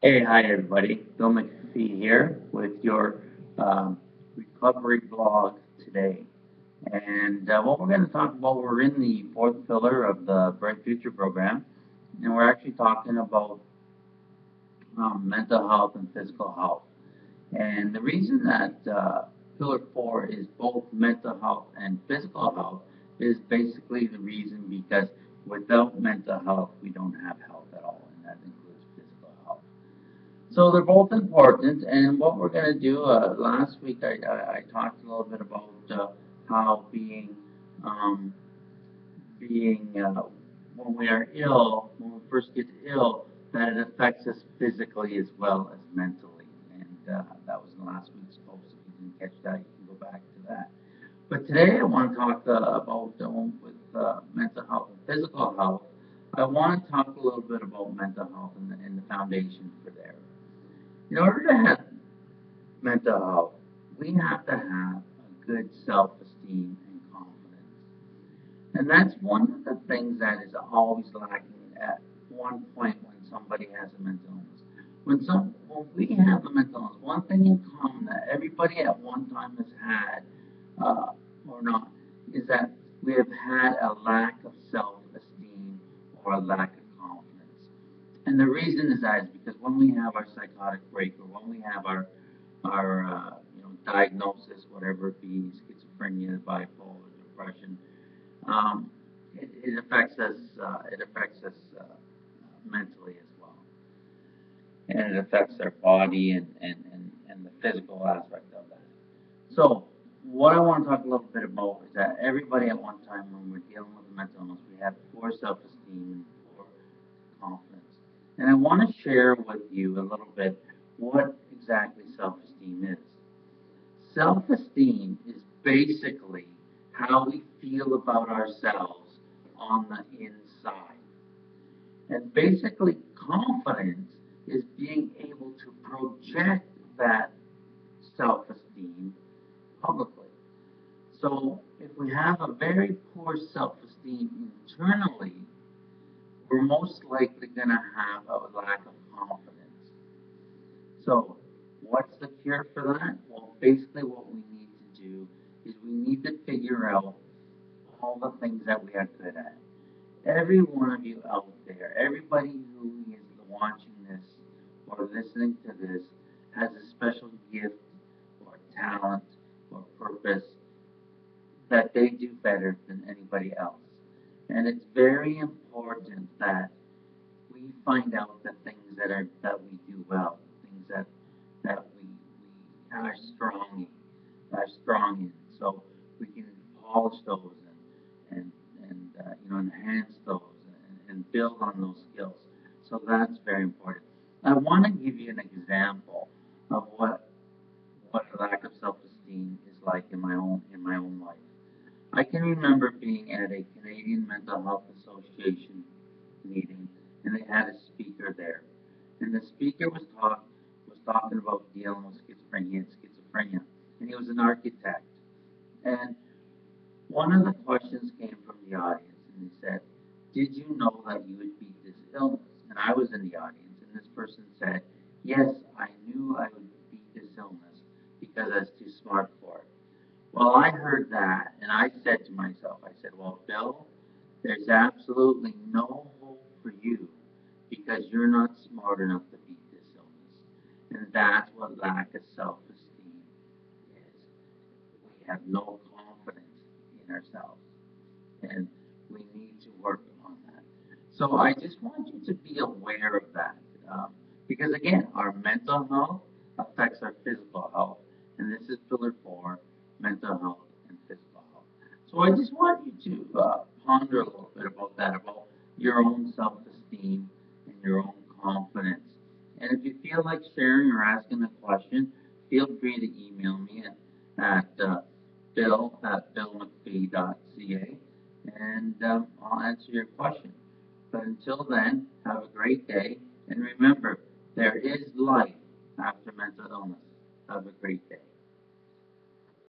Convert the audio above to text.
Hey, hi everybody. Bill MacPhee here with your recovery blog today. And what we're going to talk about, we're in the fourth pillar of the Bright Future program, and we're actually talking about mental health and physical health. And the reason that pillar four is both mental health and physical health is basically the reason because without mental health, we don't have health at all, and that includes physical health. So they're both important, and what we're going to do, last week I talked a little bit about how um, being when we are ill, when we first get ill, that it affects us physically as well as mentally. And that was last week's post. If you didn't catch that, you can go back to that. But today I want to talk about with mental health and physical health. I want to talk a little bit about mental health and the foundation for there. In order to have mental health, we have to have a good self-esteem and confidence. And that's one of the things that is always lacking at one point when somebody has a mental illness. When we have a mental illness, one thing in common that everybody at one time has had, uh, or not, is that we have had a lack of self-esteem or a lack of confidence. And the reason is that is because when we have our psychotic break or when we have our diagnosis, whatever it be, schizophrenia, bipolar, depression, it affects us. It affects us mentally as well, and it affects our body and the physical aspect of that. So, what I want to talk a little bit about is that everybody at one time when we're dealing with a mental illness, we have poor self-esteem and poor confidence. And I want to share with you a little bit what exactly self-esteem is. Self-esteem is basically how we feel about ourselves on the inside. And basically, confidence is being able to project that self-esteem publicly. So, if we have a very poor self-esteem internally, we're most likely going to have a lack of confidence. So, what's the cure for that? Well, basically, what we need to do is we need to figure out all the things that we are good at. Every one of you out there, everybody who is watching this or listening to this, has a special gift or talent or purpose that they do better than anybody else. And it's very important that we find out the things that we do well, things that we are strong in, so we can polish those and enhance those and build on those skills. So that's very important. I want to give you an example of what a lack of self-esteem is like in my own life. I can remember being at a Canadian Mental Health Association meeting, and they had a speaker there, and the speaker was talking about dealing with schizophrenia, and he was an architect. And one of the questions came from the audience, and he said, "Did you know that you would beat this illness?" And I was in the audience, and this person said, "Yes, I knew I would beat this illness because I was too smart for it." Well, I heard that, and I said to myself, I said, "Well, Bill, there's absolutely no hope for you because you're not smart enough to beat this illness." And that's what lack of self-esteem is. We have no confidence in ourselves, and we need to work on that. So I just want you to be aware of that, because again, our mental health affects our physical health, and this is pillar four: mental health and physical health. So I just want you to ponder a little bit about that, about your own self-esteem and your own confidence. And if you feel like sharing or asking a question, feel free to email me at bill@billmcphee.ca, and I'll answer your question. But until then, have a great day, and remember, there is life after mental illness. Have a great day.